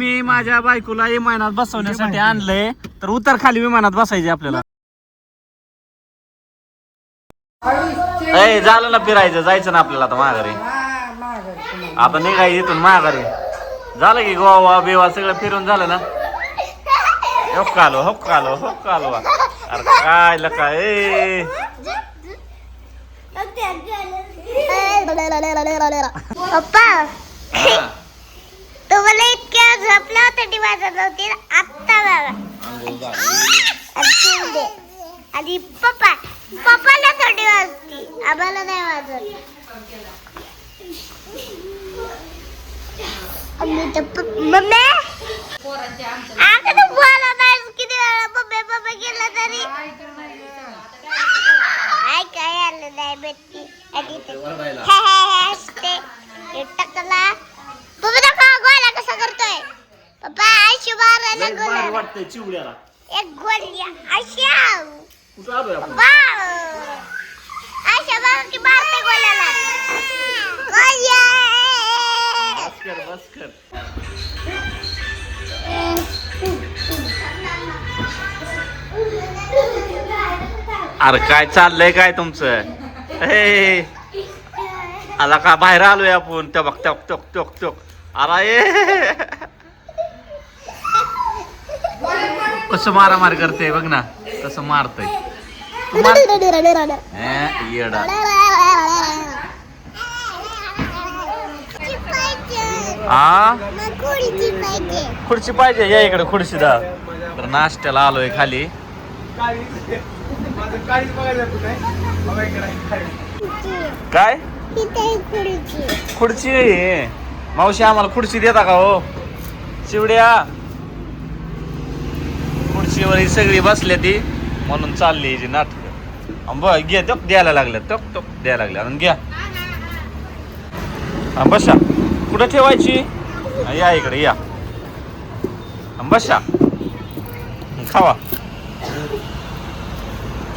मी माझ्या बायकोला विमानात बसवण्यासाठी आणलंय, तर उतर खाली विमानात बसायचे आपल्याला. झालं ना फिरायचं, जायचं ना आपल्याला आता माघारी. आता निघाय इथून माघारी. झालं की गोवा बिवा सगळं फिरून झालं ना. होक्का आलो. अरे काय लका पप्पा तुम्हाला इतक्या झोपला होता वाजत होती आत्ता बाबा आणि पप्पाला थोडी वाजती, आम्हाला नाही वाजत. मम्मी आता तू बोला नाही किती वेळा मम्मी गेला तरी काय आलं नाही भेटती असते टकला. तुम्ही तर गोळा कसा करतोय पप्पा? आयशी मारायला गोळा वाटतंय चिवड्याला एक गोळ्या आयशा कुठं आलोय आपण? आयशा बाबा की मारते गोळ्याला गोळ्या. बस कर. अरे काय चाललंय काय तुमचं? आला का बाहेर आलोय आपण? त्या बघ टोक अरे कसं मारामार करते बघ ना, कसं मारतय येडा. खुर्ची पाहिजे, या इकडे खुर्ची दा. तर नाश्त्याला आलोय खाली. काय खुर्ची? मावशी आम्हाला खुर्ची देता का हो? चिवड्या खुर्चीवर ही सगळी बसल्या ती म्हणून चालली जी नाटक. बघ घे टोक द्यायला लागल्या, टोक द्यायला लागल्या. घ्या बसा. कुठं ठेवायची? या इकडे या, बसा खावा.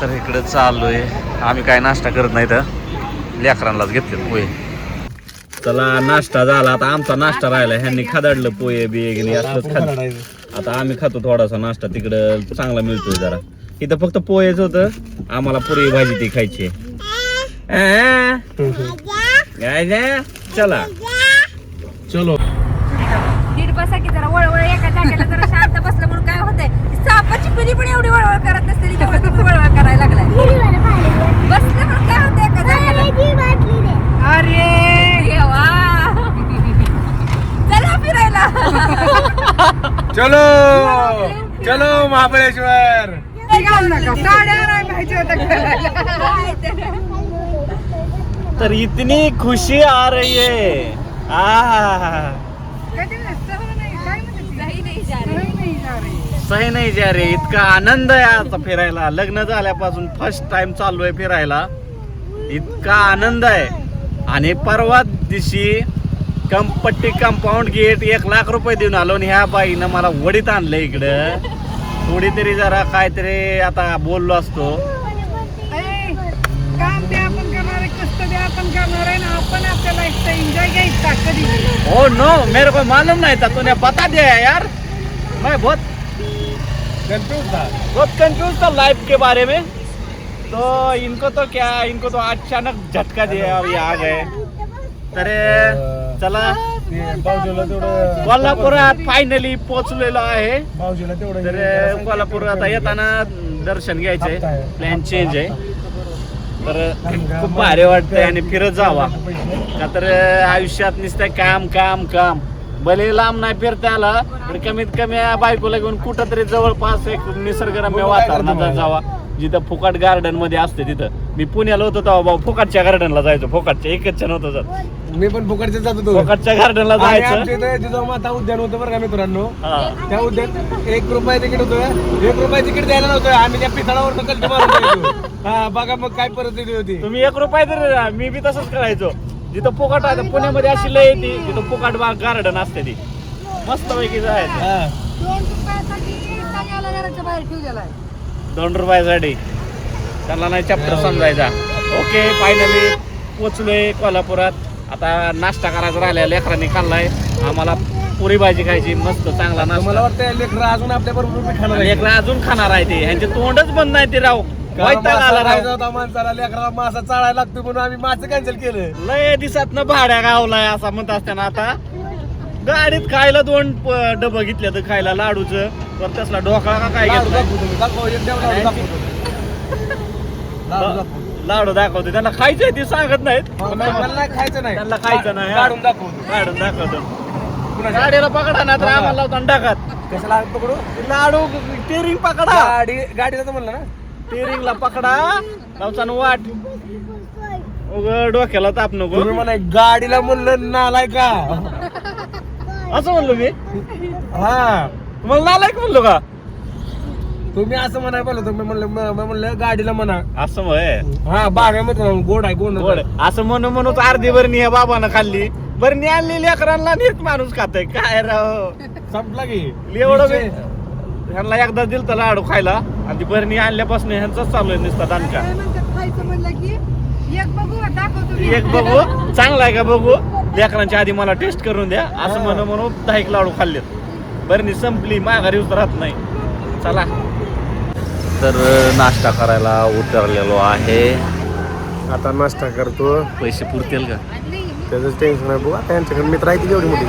तर इकडे चाललोय आम्ही. काय नाश्ता करत नाही तर लेकरांनाच घेतले पोहे. चला नाश्ता झाला, आता आमचा नाश्ता राहिला. ह्यांनी खादाडलं पोहे बिये असलंच खात. आता आम्ही खातो थोडासा नाश्ता, तिकडं चांगला मिळतोय जरा. इथं फक्त पोहेच होतं, आम्हाला पुरी भाजी ती खायची. चला चलो. दीड बसा की जरा वळवळ एका जागेला जरा शांत बसलं म्हणून काय होतंय. सापाची पिली पण एवढी वळवळ करत नसते, तेवढं तुम्ही वळवळ करायला लागलाय. बसलं म्हणून काय होतंय एका जागेला. अरे देवा, चला फिरायला. चलो महाबळेश्वर. तर इतनी खुशी आ रही है. सही नाही जा रे. इतका आनंद आहे आता फिरायला. लग्न झाल्यापासून फर्स्ट टाइम चालू आहे फिरायला. इतका आनंद आहे. आणि परवा दिवशी कंपट्टी कंपाऊंड गेट 1 लाख रुपये देऊन आलो. आणि ह्या बाईनं मला वडीत आणलं इकडं. थोडी तरी जरा काहीतरी आता बोललो असतो. काम ते आपण करणार आहे, कष्ट ते आपण करणार आहे ना. आपण आपल्या लाईफचा एन्जॉय घ्यायचा कधी. ओ नो, मेरे को मालूम नहीं था, तूने बता दिया यार. मैं बहुत कंफ्यूज था लाइफ के बारे में. तो इनको तो अचानक झटका दिया, अभी आ गए. तर चला कोल्हापुरात फायनली पोहोचलेलो आहे. तर कोल्हापूर आता येताना दर्शन घ्यायचंय, प्लॅन चेंज आहे. तर खूप भारी वाटतंय आणि फिरत जावा. का तर आयुष्यात नुसतं काम काम काम. भले लांब नाही फिरता आला पण कमीत कमी बायकोला घेऊन कुठं तरी जवळपास एक निसर्गरम्य वातावरणात जावा. जिथं फुकट गार्डन मध्ये असते तिथं. मी पुण्याला होतो तेव्हा भाऊ फुकटच्या गार्डनला जायचो. फुकटच्या एकच नव्हतं जात. मी पण फुकटच्या जात होतो. फुकटच्या गार्डनला जायचं. जिजामाता उद्यान होतं बरं का मित्रांनो. त्या उद्यान 1 रुपये तिकीट होतं. 1 रुपये तिकीट द्यायला नव्हतं. आम्ही त्या पितळावर कल्टी मारून हा बघा मग काय परिस्थिती होती. तुम्ही 1 रुपये तरी, मी बी तसंच करायचो. जिथं फुकट आहे पुण्यामध्ये अशी लय येते, तिथं फुकट गार्डन असते ती मस्त पैकी जायचं. 2 रुपयासाठी त्यांना नाही चॅप्टर समजायचा. ओके फायनली पोचलोय कोल्हापुरात. आता नाश्ता करायचा राहिला, लेकरांनी खाल्लाय. आम्हाला पुरी भाजी खायची मस्त चांगला मला नाश्ता. वाटतं लेकरं अजून आपल्या बरोबर खाणार आहे. लेकरं अजून खाणार आहे ते, ह्यांचे तोंडच बंद नाही ते राव. वैताग आला राव. होता माणसाला लेकराला मासा चाळायला लागतो म्हणून आम्ही मासे कॅन्सल केलं. लय दिवसात भाड्या गावलाय असा म्हणत असताना आता गाडीत खायला 2 डबं घेतल्या तर खायला लाडूचं, पर त्यासला ढोकळा का काय लाडू घेतलाय? दाखवू तुम्ही. दाखव, एक देव लाडू दाखवतो. लाडू दाखव. लाडू दाखवतो त्यांना खायचंय ते सांगत नाहीत. मला नाही खायचं नाही. त्यांना खायचं नाही. काढून दाखवतो. काढून दाखवतो. कुणाच्या? गाडीला पकडा ना तर आम्हाला लावता टाकात कशाला पकडू? लाडू टेरिंग पकडा, गाडीला तर म्हणलं ना. टेरिंगला पकडा लावचा वाट उग डोक्याला ताप नको. तुम्ही म्हणा गाडीला म्हणलं नालाय का? असं म्हणलो मी, हा तुम्हाला नालायक म्हणलो का? तुम्ही असं म्हणाय बोललो तुम्ही म्हणलं गाडीला म्हणा. असं होय. हा बागामध्ये गोड आहे गोड गोड. असं म्हणून म्हणून अर्धी बरणी ह्या बाबानं खाल्ली, बरणी आणलेली लेकरांना नीट माणूस खातय काय राव. संपला की एवढं ह्यांना एकदा दिल तर लाडू खायला आणि ती बरणी आणल्यापासून ह्यांचाच चालू आहे नुसता दानका. काय म्हणतात खायचं म्हणलं की एक बघू दाखवतो मी. एक बघू चांगला आहे का बघू, लेकरांच्या आधी मला टेस्ट करून द्या असं म्हणून 10 लाडू खाल्लेत. बरणी संपली, माघारी राहत नाही. चला तर नाश्ता करायला उतरलेलो आहे. आता नाश्ता करतो. पैसे पुरतील का? त्याच टेन्शन आहे बघा. त्यांच्याकडे मित्र आहे ती एवढी मोठी.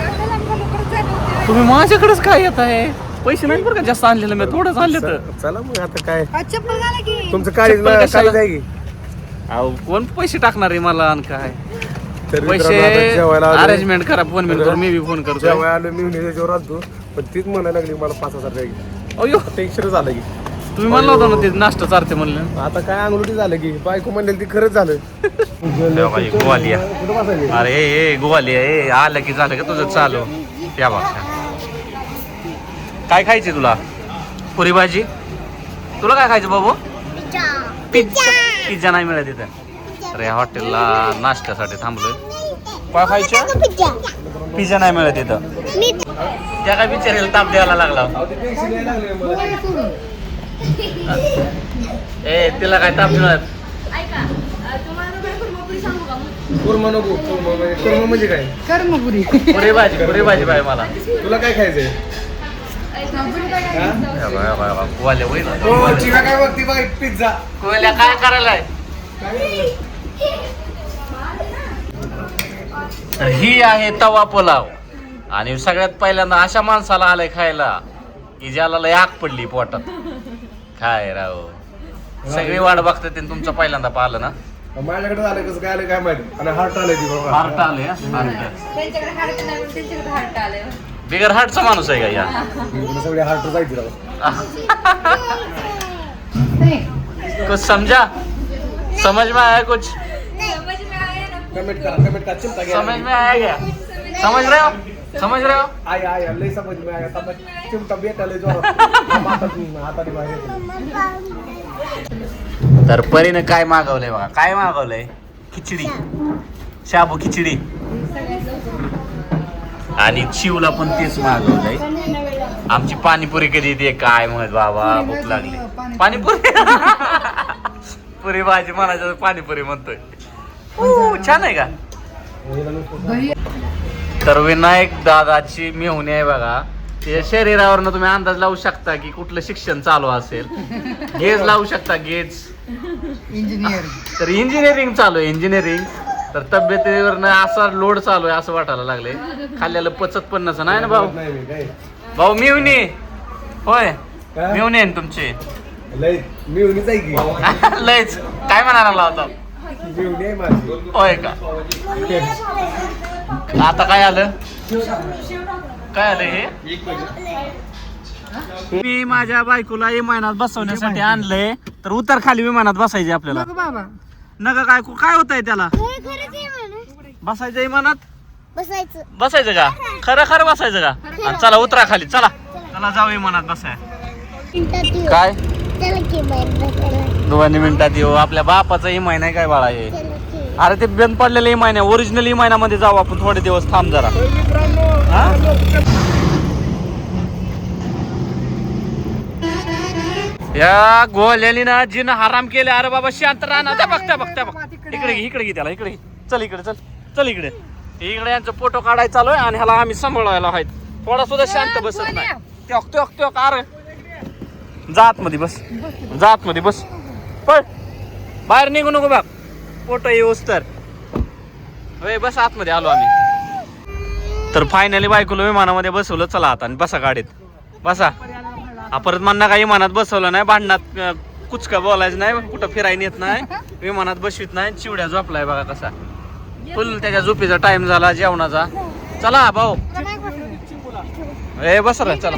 तुम्ही माझ्याकडेच काय येत आहे? पैसे नाही बरं का जास्त आणलेलं मी, थोडंच आणले तर. चला मग आता काय चप्पल घाला की. तुमचं काळीज चप्पल कशाला? काळीज आहे की. अहो कोण पैसे टाकणार आहे मला आणि काय तर पैसे मित्रांनो, आता जेवायला आलोय. अरेंजमेंट करा, फोन बिन करू, मी बी फोन करतो. जेवायला आलो मी त्याच्यावर आलतो पण तीच म्हणायला लागली मला 5,000 द्या. अयो टेन्शन झालं की तुम्ही म्हणलं होतं ना ते नाश्ता चारते म्हणलं. आता काय अंगलुटी झालं की बायको म्हणलेली ती खरंच झालं. गोवालिया. कुठं बसायचं? अरे ए गोवालिया ए आलं की झालं का तुझं चालू. या बा काय खायचे तुला? पुरी भाजी. तुला काय खायचं बाबू? पिझ्झा. पिझ्झा नाही मिळत तिथं. अरे या हॉटेलला नाश्त्यासाठी थांबलोय. काय खायचं? पिझ्झा नाही मिळत तिथं. त्या काय बिचारायला ताप द्यायला लागला. अहो, ते टेन्शन यायला लागलंय मला. ए तिला काय ताप मिळत? कुर्मा नको. कुर्मा म्हणजे काय? कर्मपुरी. पुरी भाजी पाहिजे मला. तुला काय खायचंय? गोवाल्या होईल. हो चिवा काय बघती बाई पिझ्झा. गोवाल्या काय करायलाय? तर ही आहे तवा पुलाव आणि सगळ्यात पहिल्यांदा अशा माणसाला आलंय खायला की ज्याला लय आग पडली पोटात. काय राव, सगळी वाट बघतात ते तुमचं पहिल्यांदा पाहिलं ना. माझ्याकडे आलं कसं काय आलं काय माहिती. आणि हार्ट आलंय ती बाबा. हार्ट आले. त्यांच्याकडे हार्ट नाही, त्यांच्याकडे हार्ट आले. बिगर हार्टचा माणूस आहे का या? सगळे हार्ट जायची राव. कुछ समझा? समझ में आया कुछ? कमेंट करा चिंता घ्या. समझ में आया क्या? समझ रहे हो? समझ रहे हो? आया लय समज में आया. आता चिमटा बेटाले जो हाताने बाहेर तर परीने काय मागवलंय बघा. काय मागवलंय? खिचडी, शाबू खिचडी. आणि शिवला पण तेच मागवलंय. आमची पाणीपुरी कधी येते काय म्हणत बाबा, भूक लागली. पाणीपुरी पुरी भाजी म्हणायचं पाणीपुरी म्हणतोय. छान आहे का? तर विनायक दादाची मेहुणी आहे बघा. ते शरीरावरनं तुम्ही अंदाज लावू शकता की कुठलं शिक्षण चालू असेल. गेज लावू शकता, गेज. तर इंजिनिअरिंग चालू आहे, इंजिनिअरिंग. तर तब्येतीवरनं असा लोड चालू आहे असं वाटायला लागले. खाल्ल्याला पचत पण नसं नाही ना भाऊ. भाऊ मेहुणी होय, मेहुणी आहे ना तुमची. लय मिळूनच आहे की. लयच काय म्हणायला होता मिळून आहे माझी. होय का? आता काय आलं? काय आलं हे? मी माझ्या बायकोला विमानात बसवण्यासाठी आणलंय. तर उतर खाली विमानात बसायचे आपल्याला. बाबा नका काय काय होत आहे त्याला? बसायचं विमानात. बसायचं का? खरं खरं बसायचं का? आणि चला उतरा खाली. चला चला जाऊ विमानात बसाय. काय 2 मिनिटात येऊ. आपल्या बापाचा इमान आहे काय बाळा हे? अरे ते बंद पडलेलं इमान आहे. ओरिजिनल इमानामध्ये जाऊ आपण. थोडे दिवस थांब जरा. या गोल्यानी ना जिन हराम केले. अरे बाबा शांत राहणार. त्या बघत्या बघत्या बघ. इकडे घे त्याला. इकडे चल. इकडे चल. चल इकडे. इकडे यांचा फोटो काढायचा चालू आहे आणि ह्याला आम्ही सांभाळायला आहेत. थोडा सुद्धा शांत बसत नाही. त्योक अरे जात मध्ये बस, जात मध्ये बस, पळ बाहेर निघू नको बाप, फोटो येऊस तर. बस आतमध्ये आलो आम्ही. तर फायनली बायकोला विमानामध्ये बसवलं. चला आता आणि बसा गाडीत बसा. परत म्हणणं काही विमानात बसवलं नाही, भांडणात कुचका बोलायचं नाही, कुठं फिरायला नेत नाही, विमानात बसवित नाही. चिवड्या झोपलाय बघा कसा, फुल त्याच्या झोपीचा टाइम झाला जेवणाचा. चला भाऊ बस रे चला.